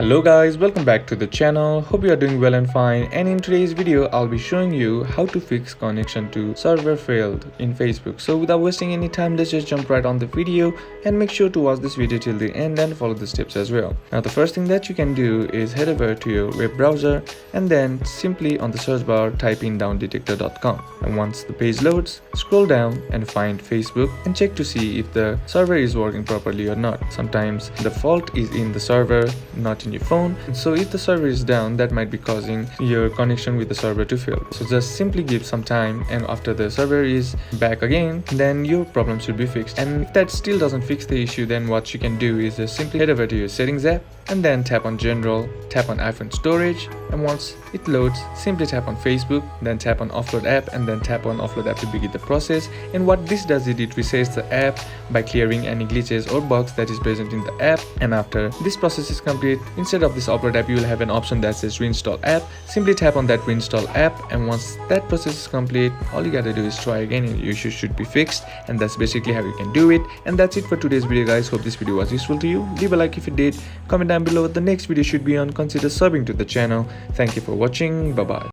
Hello guys, welcome back to the channel. Hope you are doing well and fine, and in today's video I'll be showing you how to fix connection to server failed in Facebook. So without wasting any time, let's just jump right on the video and make sure to watch this video till the end and follow the steps as well. Now the first thing that you can do is head over to your web browser and then simply on the search bar type in downdetector.com, and once the page loads, scroll down and find Facebook and check to see if the server is working properly or not. Sometimes the fault is in the server, not in your phone. So if the server is down, that might be causing your connection with the server to fail. So just simply give some time, and after the server is back again, then your problem should be fixed. And if that still doesn't fix the issue, then what you can do is just simply head over to your settings app and then tap on general, tap on iPhone storage, and once it loads, simply tap on Facebook, then tap on offload app, and then tap on offload app to begin the process. And what this does is it resets the app by clearing any glitches or bugs that is present in the app. And after this process is complete, instead of this offload app, you will have an option that says reinstall app. Simply tap on that reinstall app, and once that process is complete, all you gotta do is try again and your issue should be fixed. And that's basically how you can do it. And that's it for today's video guys. Hope this video was useful to you. Leave a like if you did, comment down below what the next video should be on, consider subbing to the channel. Thank you for watching. Bye bye.